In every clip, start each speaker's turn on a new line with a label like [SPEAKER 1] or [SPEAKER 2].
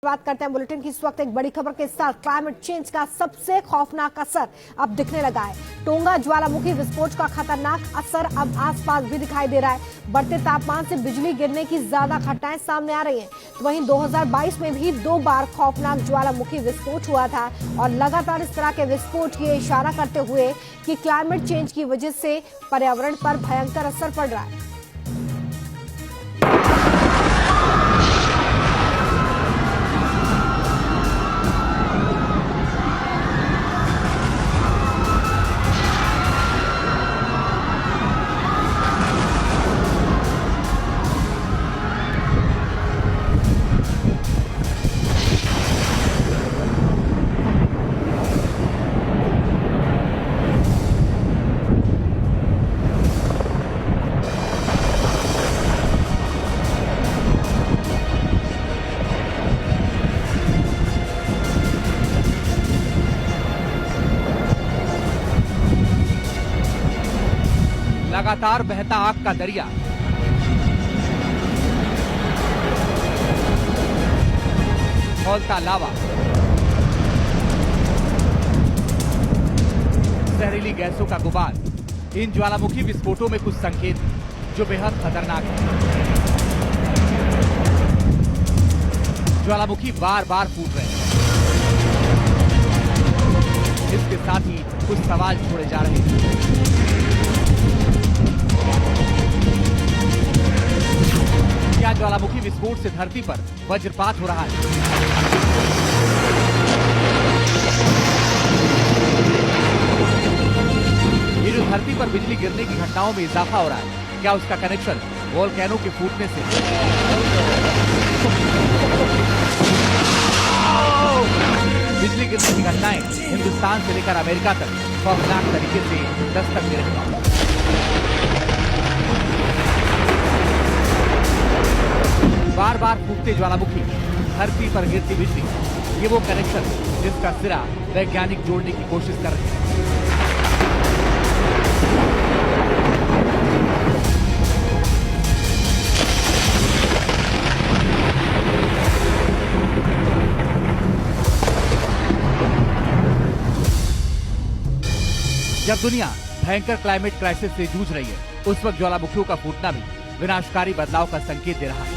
[SPEAKER 1] बात करते हैं बुलेटिन की। इस वक्त एक बड़ी खबर के साथ क्लाइमेट चेंज का सबसे खौफनाक असर अब दिखने लगा है। टोंगा ज्वालामुखी विस्फोट का खतरनाक असर अब आसपास भी दिखाई दे रहा है। बढ़ते तापमान से बिजली गिरने की ज्यादा घटनाएं सामने आ रही हैं। तो वहीं 2022 में भी 2 बार खौफनाक ज्वालामुखी विस्फोट हुआ था और लगातार इस तरह के विस्फोट ये इशारा करते हुए कि क्लाइमेट चेंज की वजह से पर्यावरण पर भयंकर असर पड़ रहा है।
[SPEAKER 2] लगातार बहता आग का दरिया, खौलता लावा, जहरीली गैसों का गुबार। इन ज्वालामुखी विस्फोटों में कुछ संकेत जो बेहद खतरनाक है। ज्वालामुखी बार बार फूट रहे हैं। इसके साथ ही कुछ सवाल छोड़े जा रहे हैं। क्या ज्वालामुखी विस्फोट से धरती पर वज्रपात हो रहा है? ये जो धरती पर बिजली गिरने की घटनाओं में इजाफा हो रहा है, क्या उसका कनेक्शन वोल्केनो के फूटने से? बिजली गिरने की घटनाएं हिंदुस्तान से लेकर अमेरिका तक खौफनाक तरीके से दस्तक दे रही हैं। बार बार फूटते ज्वालामुखी, धरती पर गिरती बिजली, ये वो कनेक्शन जिसका सिरा वैज्ञानिक जोड़ने की कोशिश कर रहे हैं। जब दुनिया भयंकर क्लाइमेट क्राइसिस से जूझ रही है, उस वक्त ज्वालामुखियों का फूटना भी विनाशकारी बदलाव का संकेत दे रहा है।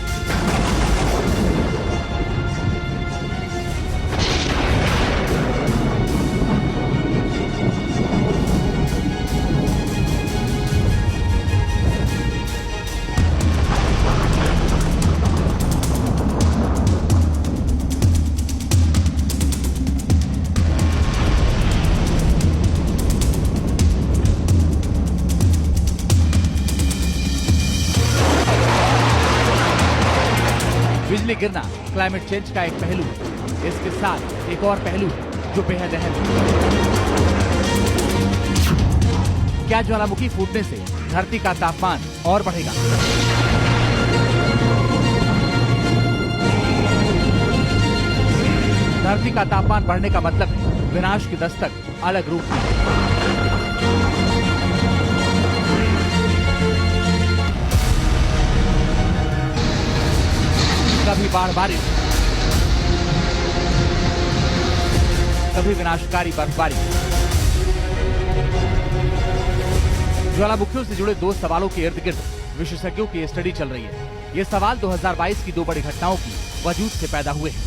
[SPEAKER 2] बिजली गिरना क्लाइमेट चेंज का एक पहलू है। इसके साथ एक और पहलू है जो बेहद अहम है। क्या ज्वालामुखी फूटने से धरती का तापमान और बढ़ेगा? धरती का तापमान बढ़ने का मतलब है विनाश की दस्तक अलग रूप में। कभी बाढ़ बारिश, कभी विनाशकारी बर्फबारी। ज्वालामुखियों से जुड़े 2 सवालों के इर्द गिर्द विशेषज्ञों की स्टडी चल रही है। ये सवाल 2022 की 2 बड़ी घटनाओं की वजूद से पैदा हुए हैं।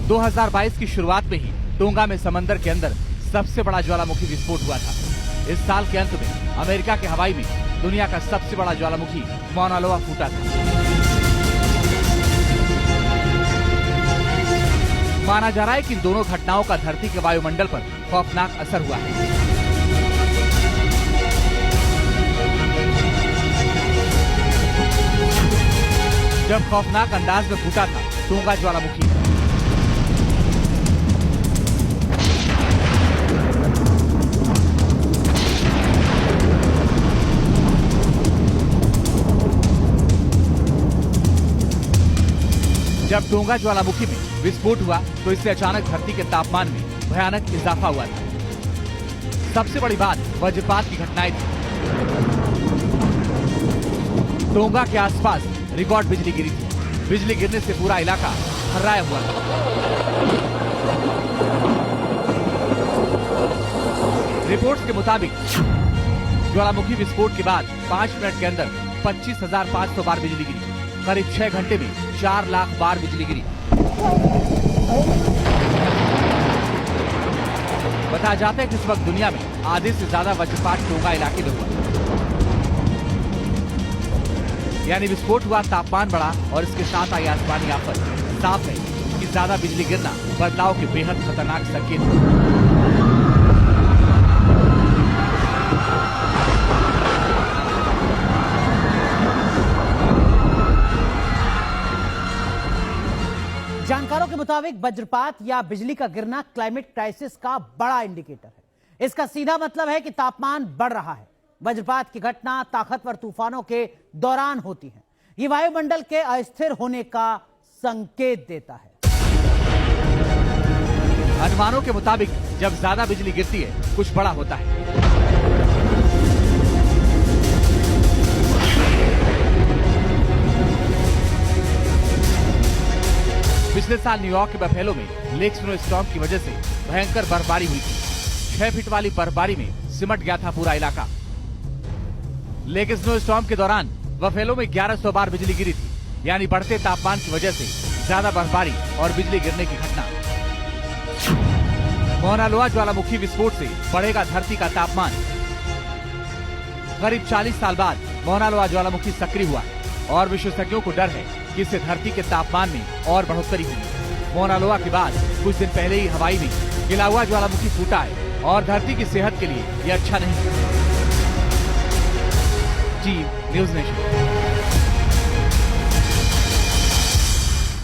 [SPEAKER 2] 2022 की शुरुआत में ही टोंगा में समंदर के अंदर सबसे बड़ा ज्वालामुखी विस्फोट हुआ था। इस साल के अंत में अमेरिका के हवाई में दुनिया का सबसे बड़ा ज्वालामुखी मौना लोआ फूटा था। माना जा रहा है कि इन दोनों घटनाओं का धरती के वायुमंडल पर खौफनाक असर हुआ है। जब खौफनाक अंदाज में फूटा था टोंगा ज्वालामुखी, जब टोंगा ज्वालामुखी में विस्फोट हुआ तो इससे अचानक धरती के तापमान में भयानक इजाफा हुआ था। सबसे बड़ी बात वज्रपात की घटनाएं थी। टोंगा के आसपास रिकॉर्ड बिजली गिरी थी। बिजली गिरने से पूरा इलाका हर्राया हुआ था। रिपोर्ट्स के मुताबिक ज्वालामुखी विस्फोट के बाद 5 मिनट के अंदर 25,500 बार बिजली गिरी। करीब 6 घंटे में 4 लाख बार बिजली गिरी। बताया जाता है कि इस वक्त दुनिया में आधे से ज्यादा वज्रपात टोंगा इलाके में हुआ, यानी विस्फोट हुआ, तापमान बढ़ा और इसके साथ आई आसमानी आफत। साफ है कि ज्यादा बिजली गिरना बदलाव के बेहद खतरनाक संकेत है।
[SPEAKER 3] जानकारों के मुताबिक वज्रपात या बिजली का गिरना क्लाइमेट क्राइसिस का बड़ा इंडिकेटर है। इसका सीधा मतलब है कि तापमान बढ़ रहा है। वज्रपात की घटना ताकतवर तूफानों के दौरान होती है। ये वायुमंडल के अस्थिर होने का संकेत देता है।
[SPEAKER 2] अनुमानों के मुताबिक जब ज्यादा बिजली गिरती है कुछ बड़ा होता है। पिछले साल न्यूयॉर्क के बफेलो में लेक स्नो स्टॉर्म की वजह से भयंकर बर्फबारी हुई थी। 6 फीट वाली बर्फबारी में सिमट गया था पूरा इलाका। लेक स्नो स्टॉर्म के दौरान बफेलो में 1100 बार बिजली गिरी थी, यानी बढ़ते तापमान की वजह से ज्यादा बर्फबारी और बिजली गिरने की घटना। मौना लोआ ज्वालामुखी विस्फोट से बढ़ेगा धरती का तापमान। करीब 40 साल बाद मौना लोआ ज्वालामुखी सक्रिय हुआ और विशेषज्ञों को डर है कि इससे धरती के तापमान में और बढ़ोतरी होगी। मौना लोआ के बाद कुछ दिन पहले ही हवाई में गिला हुआ ज्वालामुखी फूटा है और धरती की सेहत के लिए यह अच्छा नहीं है। Team news nation.